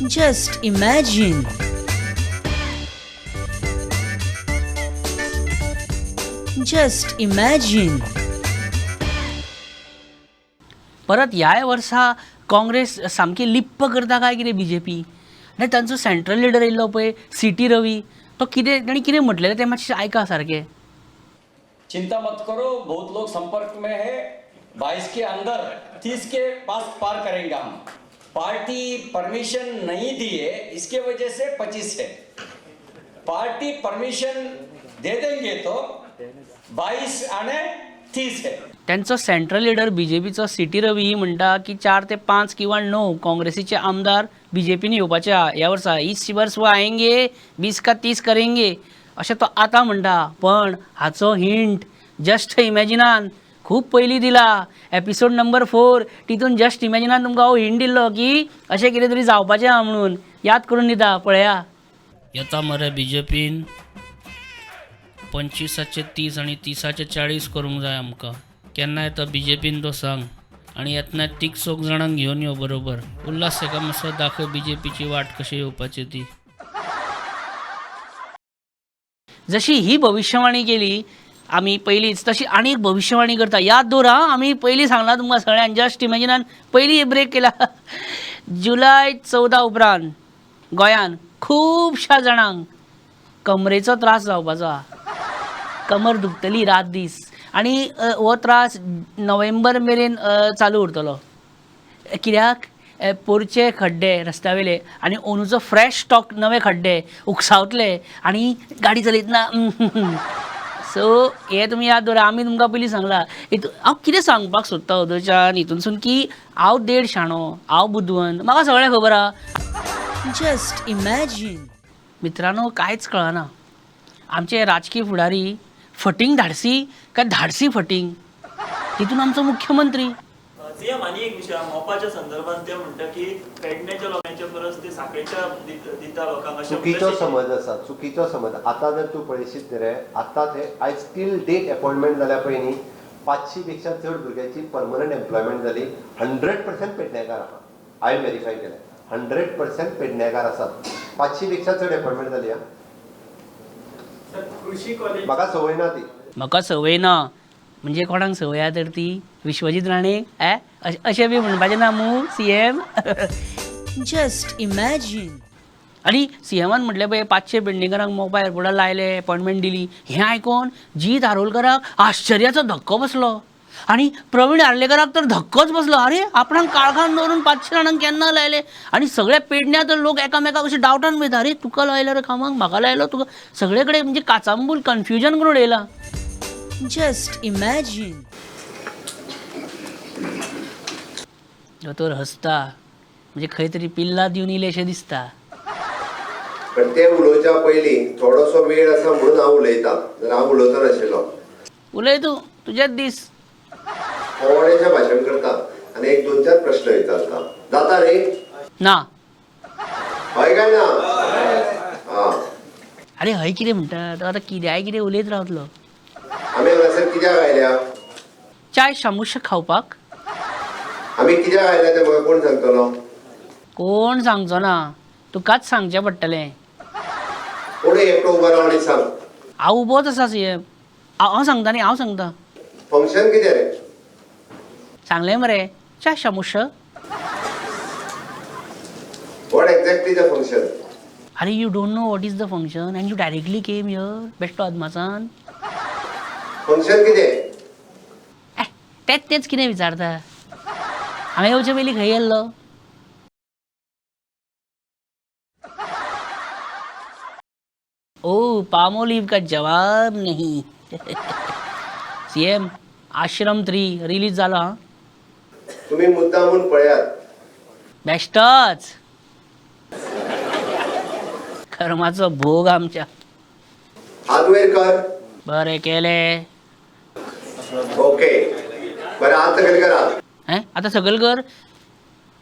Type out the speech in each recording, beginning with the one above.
Just imagine. Just imagine. परत ह्या वर्सा काँग्रेस सामकी लिप्प करता काय कितें बीजेपी आनी तांचो सेंट्रल लिडर येयल्लो पळय सीटी रवी तो कितें ताणी कितें म्हटलेलें तें मातशें आयका सारकें. चिंता मत करो, बहुत लोग संपर्क में है. 22 के अंदर 30 के पास पार करेंगे हम. पार्टी परमिशन नहीं दी है, इसके वजह से 25 है. पार्टी परमिशन दे देंगे तो 22 आणि 30 है. त्यांचो सेंट्रल लिडर बीजेपीचो सीटी रवी म्हणटा की 4 ते 5 किंवा 9 काँग्रेसीचे आमदार बीजेपीन येवपाचे ह्या वर्सा. इस वर्स वो आएंगे 20 का 30 करेंगे अशें तो आतां म्हणटा. पण हाचो हिंट जस्ट इमॅजिनान खूब पयलीं दिला. एपिसोड नंबर 4 तितून जस्ट इमॅजिनान तुमकां हांव हिंट दिल्लो की अशें कितें तरी जावपाचें आहा म्हणून. याद करून दिता पळया. येता मरे बीजेपीन 25चे 30 आणि 30चे 40 करूंक जाय आमकां. केन्ना येता बीजेपीन तो सांग आणि येतना तीग 6 जाणांक घेवन यो बरोबर. उल्हास एका मातसो दाखय बीजेपीची वाट कशी येवपाची ती. जशी ही भविष्यवाणी केली आमी पयलींच तशी आनी एक भविष्यवाणी करता. याद दवरा आमी पयलीं सांगलां तुमकां सगळ्यांक. जस्ट इमॅजिनान पयलीं ब्रेक केला. जुलय 14 उपरांत गोंयान खुबश्या जाणांक कमरेचो त्रास जावपाचो आहा. कमर दुखतली रात दीस आनी हो त्रास नोव्हेंबर मेरेन चालू उरतलो. कित्याक पोरचे खड्डे रस्त्यावेले आनी अंदूचो फ्रेश स्टॉक नवे खड्डे उकसावतले आनी गाडी चलयतना सो हे तुमी याद दवरा. आमी तुमकां पयलीं सांगलां. हांव कितें सांगपाक सोदता अंदूच्यान हितूनसून की हांव देड शाणो, हांव बुदवंत, म्हाका सगळें खबर आहा. Just imagine. मित्रांनो कांयच कळना. आमचे राजकीय फुडारी फटींग धाडसी काय धाडसी फटींग तितून आमचो मुख्यमंत्री. सीएम आनी एक विशय मोपाच्या संदर्भात ते म्हणटा की पेडण्याच्या लोकांच्या परस ते साखळेच्या दिता लोकांक अशें चुकीचो समज आसा. चुकीचो समज. आतां जर तूं पळयशीत रे आतां ते आयज टील डेट अपॉइंटमेंट जाल्या पयलीं 500 पेक्षा चड भुरग्यांची परमनंट एम्प्लॉयमेंट जाली. 100% पेडणेकार आहा. हांवें व्हेरीफाय केलें. 100% पेडणेकार आसात. 500 पेक्षा चड अपॉइंटमेंट जाली. कृषी कॉलेज म्हाका संवय ना ती. म्हाका संवय ना म्हणजे कोणाक संवय आहा तर ती विश्वजीत राणेक अशें बी म्हणपाचें ना मू सीएम. Just imagine. आनी सीएमान म्हटलें पळय 500 पेडणेकरांक मोपा एअरपोर्टार लायले, अपॉइंटमेंट दिली. हें आयकून जीत आरोलकराक आश्चर्याचो धक्को बसलो आनी प्रवीण आर्लेकराक तर धक्कोच बसलो. अरे आपणाक काळखान दवरून 500 जाणांक केन्ना लायले आनी सगळे पेडण्या तर लोक एकामेकाक अशें डावटान पळयता. अरे तुका लायलो रे कामाक, म्हाका लायलो तुका. सगळे कडेन म्हणजे काचांबूल कन्फ्युजन करून उडयलां. Just imagine. दोतोर हसता म्हणजे खंय तरी पिल्ला दिवन इले अशें दिसता. पण ते उलोवच्या पयलीं थोडोसो वेळ आसा म्हणून हांव उलयतां. जाल्यार हांव उलोवचो नाशिल्लो. उलय तूं तुजेच दीस. थोडेशें भाशण करता आनी एक 2-4 प्रश्न विचारता. जाता रे? ना. हय काय ना? हां. अरे हय कितें म्हणटा तो आतां कित्याय कितें उलयत रावतलो. आमी हांगासर कित्याक आयल्या? चाय शामुश खावपाक. आमी कित्याक आयल्या तें म्हाका कोण सांगतलो? कोण सांगचो ना, तुकाच सांगचें पडटलें. कोण एकटो उबो राव आनी सांग. हांव उबोच आसा सीएम. हांव सांगता न्ही, हांव सांगता. फंक्शन कितें रे? सांगलें मरे चाय शामुश. What exactly the function? अरे you don't know what is the function and you directly came here बेश्टो अदमासान. फंक्शन कितें? तेच कितें विचारता. हांवें येवचे पयलीं खंय येयल्लो. ओ पामोलिव का जवाब नहीं. सीएम आश्रम 3 रिलीज जालो हां. तुम्ही मुद्दामून पळयात. बेश्टोच कर्माचो भोग आमच्या. हात वयर कर. बरें केलें. ओके. बरें हात सकयल करा. आतां सकयल कर.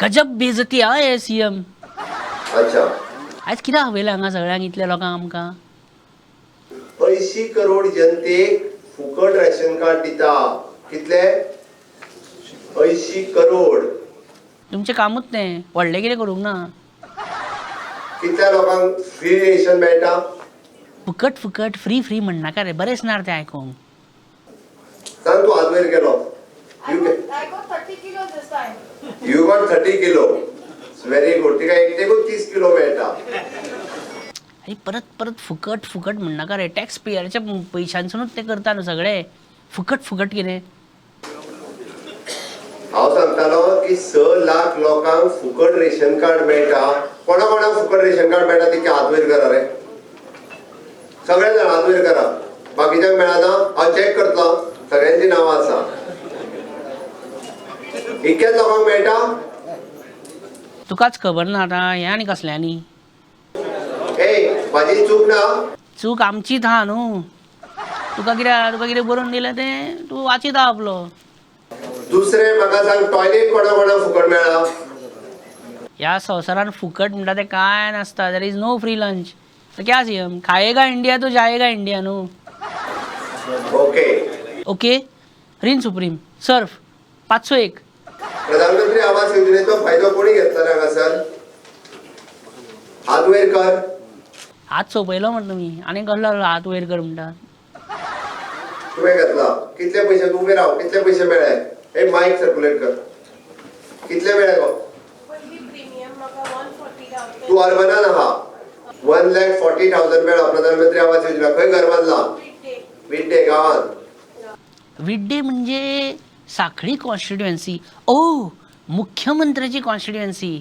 गजब बेजती हा हे सीएम. अच्छा. आयज कित्याक हवयलें हांगा सगळ्यांक इतल्या लोकांक आमकां. 80 करोड जनतेक फुकट रॅशन कार्ड दिता. कितले? 80 करोड. तुमचें कामूच तें व्हडलें कितें करूंक ना. कितल्या लोकांक फ्री रेशन मेळटा? फुकट फुकट फ्री फ्री म्हणनाका रे, बरें दिसणार तें आयकूंक. सांग तूं आज वयर गेलो. I got 30 kilos this time. You got 30 kilo. Very good. तिका एकटेकूच 30 किलो मेळटा. अरे परत परत फुकट फुकट म्हणनाका रे, टॅक्स पेयराच्या पयशांसूनच ते करता न्हू सगळे. फुकट फुकट कितें? हांव सांगतालो की 6 लाख लोकांक फुकट रेशन कार्ड मेळटा. कोणा कोणाक फुकट रेशन कार्ड मेळटा तिका हात वयर करा रे. सगळे जाण हात वयर करा. बाकीच्यांक मेळना? हांव चॅक करतलो. सगळ्यांची नांवां आसा. इतक्याच लोकांक मेळटा? तुकाच खबर ना आतां, हें आनी कसल्यांनी. म्हाजी चूक ना. चूक आमचीच आहा न्हू. तुका कितें बरोवन दिलें तें तूं वाचीत आहा आपलो. दुसरें म्हाका सांग, टॉयलेट कोणा कोणाक फुकट मेळ्ळा? ह्या संवसारान फुकट म्हणटा तें कांय नासता. There is no free lunch. तो क्या सीएम, खाएगा इंडिया तो जाएगा इंडिया न्हू. ओके. Rin supreme surf 501. प्रधानमंत्री आवास योजनेचो फायदो कोणी घेतला रे हांगासर? हात वयर कर. हात सोंपयलो म्हणटा तुमी, आनी कसलो हात वयर कर म्हणटा. तुवें घेतला. कितले पयशे? तूं उबे राव. कितले पयशे मेळ्ळे? हे मायक सर्क्युलेट कर. कितले मेळ्ळे गो? पयली प्रीमियम म्हाका 140,000. तूं अर्बनान आहा. 1,40,000 मेळ्ळा प्रधानमंत्री आवास योजना. खंय घर बांदला? विड्डे गांवांत. विड्डे म्हणजे साखळी कॉन्स्टिट्युएन्सी. ओ, मुख्यमंत्र्याची कॉन्स्टिट्युएन्सी.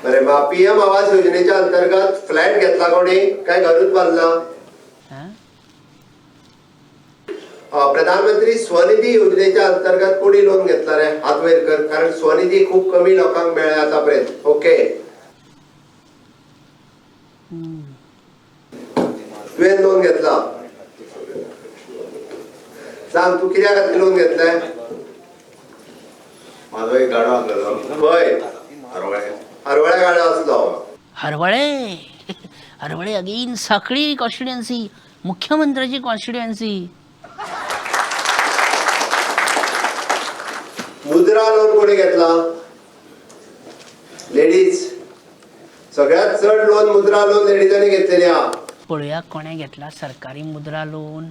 बरे, पीएम आवास योजनेच्या अंतर्गत फ्लॅट घेतला कोणी काय घरूच बांधला? प्रधानमंत्री स्वनिधी योजनेच्या अंतर्गत कोणी लोन घेतला रे? हात वयर कर. कारण स्वनिधी खूप कमी लोकांक मेळ्ळा आतापर्यंत. ओके. तुवें लोन घेतला. सांग तू कित्या खातीर लोन घेतलें? माझो एक गाडो आसलेलो. खंय? हरवळ्या गाडो आसलो. हरवळे अगेन साखळी कॉन्स्टिट्युएन्सी, मुख्यमंत्र्याची कॉन्स्टिट्युएन्सी. मुद्रा लोन कोणी घेतला? लेडीज. सगळ्यात चड लोन मुद्रा लोन लेडीजांनी घेतलेली आहा. पळया कोणे घेतला सरकारी मुद्रा लोन.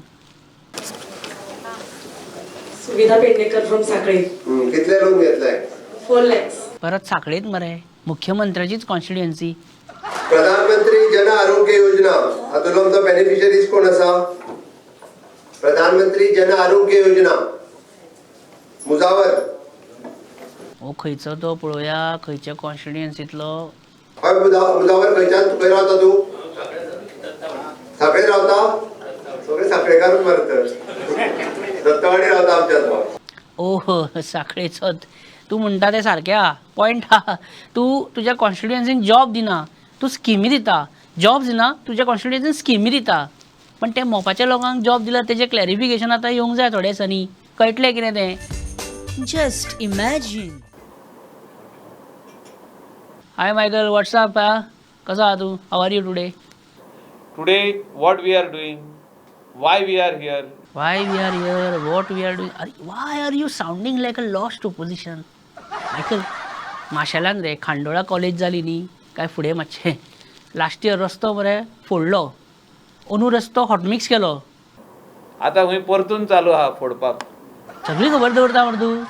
सुविधा पेडणेकर फ्रॉम साखळी. कितले लोन घेतले? 4 lakhs. परत साखळीत मरे, मुख्यमंत्र्याचीच कॉन्स्टिट्युएन्सी. प्रधानमंत्री जन आरोग्य योजना हातूंतलो आमचो बेनिफिशरीज कोण आसा? प्रधानमंत्री जन आरोग्य योजना. मुजावर. हो खंयचो तो पळोवया, खंयच्या कॉन्स्टिट्युएन्सीतलो. हय मुजावर खंयच्यान खंय रावता तूं? साखळेत रावता? सगळे साखळेकारूच मरत. दत्तवाडी रावता आमच्यात. ओह साखळेचोच. तू म्हणटा ते सारकें आहा. पॉयंट आहा. तू तुज्या कॉन्स्टिट्युएन्सीन जॉब दिना, तू स्किमी दिता. जॉब दिना, तुज्या कॉन्स्टिट्युएन्सीन स्किमी दिता. पण ते मोपाच्या लोकांक जॉब दिला तेजें क्लॅरिफिकेशन आतां येवंक जाय थोड्या दिसांनी. कळटलें कितें तें. Just imagine. Hi Michael, what's up. कसो आहा तूं? How are you today? Today, what we are doing, why we are here. Why we are here, what we are doing. Why are you sounding like a lost opposition? Michael, माशेलान रे Khandola college जाली न्ही काय फुडें मातशें. Last year रस्तो मरे फोडलो. अंदू रस्तो हॉटमिक्स केलो. आता खंय परतून चालू आहा फोडपाक. सगळी खबर दवरता मरे तूं.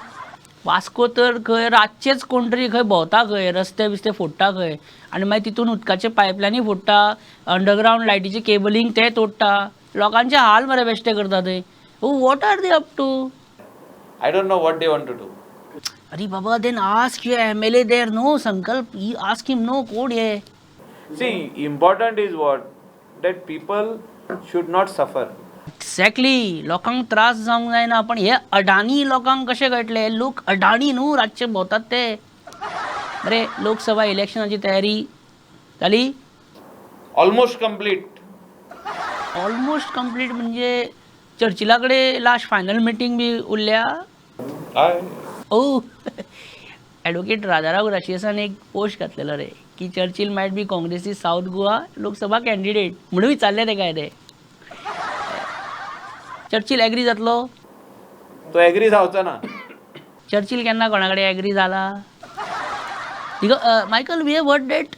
वास्को तर खंय रातचेच कोण तरी खंय भोंवता खंय, रस्ते बिस्ते फोडटा खंय, आनी मागीर तितून उदकाचे पायपलायनी फोडटा, अंडरग्रावंड लायटीचे केबलिंग ते तोडटा. लोकांचे हाल मरे बेश्टे करता ते. What are they up to? I don't know what they want to do. अरे बाबा, then ask your MLA there. No संकल्प, आस्क हिम. नो कोड हे. See, important is what? That people should not suffer. Exactly. लोकांक त्रास जावंक जायना. पण हे अडाणी लोकांक कशें कळटले? लोक अडाणी न्हू, रातचे भोंवतात ते. अरे लोकसभा इलेक्शनाची तयारी जाली? Almost complete. ऑलमोस्ट कंप्लीट म्हणजे चर्चिला कडेन लास्ट फायनल मिटींग बी उरल्या. Aye. ओ ॲडव्होकेट राजाराव राशियसान एक पोस्ट घातलेलो रे की चर्चिल मायट बी काँग्रेसी साऊथ गोवा लोकसभा कॅन्डिडेट म्हणून विचारले ते काय ते. चर्चिल एग्री जातलो? तो एग्री जावचो ना. चर्चिल केन्ना कोणा कडेन एग्री जाला? Michael, we have heard that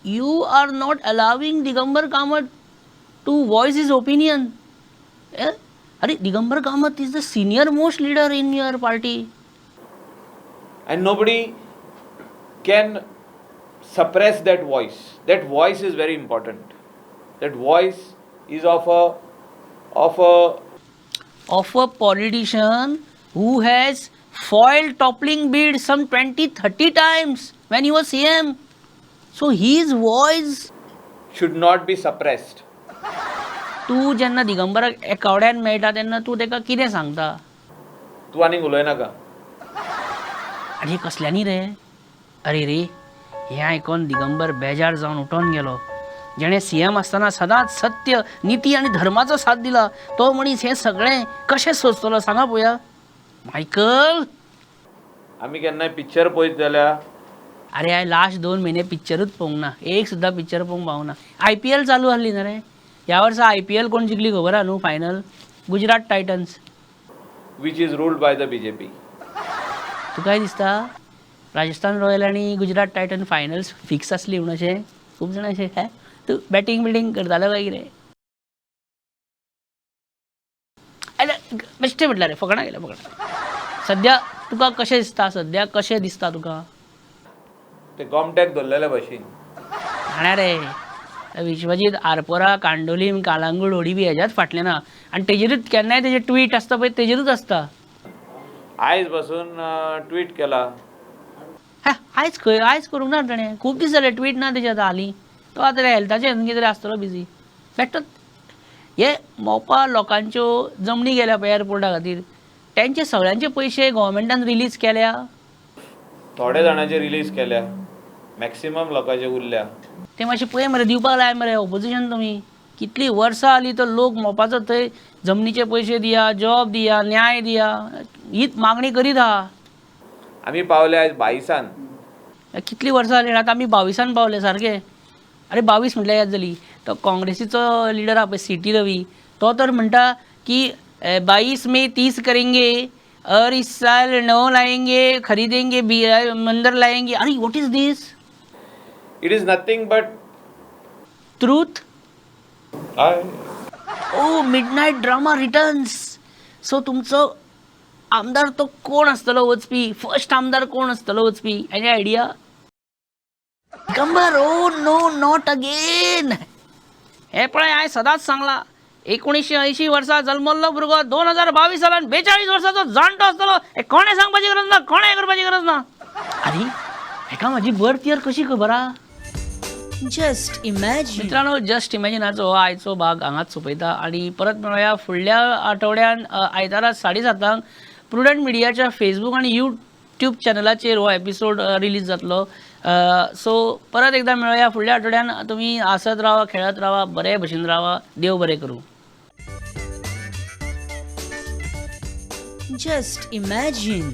you are not allowing Digambar Kamath to voice his opinion. Eh? Digambar Kamath is the senior most leader in your party. And nobody can suppress that voice. That voice is very important. That voice is of a Politician who has foiled toppling bid some 20-30 times when he was CM. So his voice. should not be suppressed. तू जेन्ना दिगंबराक एकावड्यान मेळटा तेन्ना तूं ताका कितें सांगता? तूं आनीक उलयनाका. आरे कसल्यांनी रे? अरे रे, हें आयकोन दिगंबर बेजार जावन उठोन गेलो. जेणे सीएम आसतना सदांच सत्य, निती आनी धर्माचो साथ दिला, तो मनीस हें सगळें कशें सोंसतलो सांगा पळोवया. मायकल, आमी केन्नाय पिक्चर पळयत जाल्यार अरे हांवें लास्ट 2 म्हयने पिक्चरूच पळोवंक ना. एक सुद्दां पिक्चर पळोवंक पावूंक ना. IPL चालू आसली न्ही रे. ह्या वर्सा IPL कोण जिखली खबर आहा न्हू final? Gujarat Titans. which is ruled by the BJP. तुका काय दिसता राजस्थान रॉयल आनी गुजरात टायटन फायनल्स फिक्स आसली म्हणून अशें? खूब जाणां अशें काय तूं बॅटींग बिटींग करतालो काय कितें? बेश्टें म्हटल्यार रे, फकाणां गेल्या फकाणां. सद्या तुका कशें दिसता? सद्या कशें दिसता तुका? ते गोमट्याक धरलेल्या भशेन. हाण्या रे, विश्वजीत आरपोरा, कांडोलीम, कालांगूट, होडी बी हेज्याच फाटल्यान ना. आनी तेजेरूच केन्नाय तेजे ट्वीट आसता पळय तेजेरूच आसता. आयज पासून ट्वीट केला. आयज खंय? आयज करूंक ना ताणें. खूब दीस जाले ट्वीट ना तेजे आतां हालीं. तो आतां हेल्थाचें कितें तरी आसतलो बिजी. बेश्टोच हे मोपा लोकांच्यो जमनी गेल्या पळय एअरपोर्टा खातीर, तेंचे सगळ्यांचे पयशे गोव्हर्मेंटान रिलीज केल्या. थोडे जाणांचे रिलीज केल्या, मॅक्सिमम लोकांचे उरल्या. ते मातशें पळय मरे, दिवपाक लाय मरे ऑपोजिशन तुमी. कितलीं वर्सां जालीं तो लोक मोपाचो थंय जमनीचे पयशे दिया, जॉब दिया, न्याय दिया, हीच मागणी करीत आहा. आमी पावले आयज 22 कितलीं वर्सां जालीं आतां आमी 22 पावले सारके. अरे 22 म्हटल्यार याद जाली. तो काँग्रेसीचो लिडर आहा पळय CT रवी, तो तर म्हणटा की 22 में 30 करेंगे और इस साल 9 लाएंगे, खरीदेंगे, मंदिर लाएंगे. अरे what is this? It is nothing but truth. Oh midnight drama returns. So तुमचो आमदार तो कोण आसतलो वचपी? फर्स्ट आमदार कोण आसतलो वचपी? Any idea? Digambar. Oh no, not again. हे पळय हांवें सदांच सांगलां, 1980 वर्सा जल्मल्लो भुरगो 2022 सालान 42 वर्साचो जाणटो आसतलो. हे कोणें सांगपाची गरज ना, कोणें करपाची गरज ना. अरे हेका म्हाजी बर्थ इयर कशी खबर आहा? Just imagine. मित्रांनो, जस्ट इमॅजिनाचो आयचो भाग हांगाच सोंपयता आनी परत मेळुया फुडल्या आठवड्यान आयतारा 7:30 प्रुडंट मिडियाच्या फेसबूक आनी यूट्यूब चॅनलाचेर हो एपिसोड रिलीज जातलो. सो परत एकदा मेळुया फुडल्या आठवड्यान. तुमी हांसत रावा, खेळत रावा, बरे भशेन रावा. देव बरें करूं. Just imagine.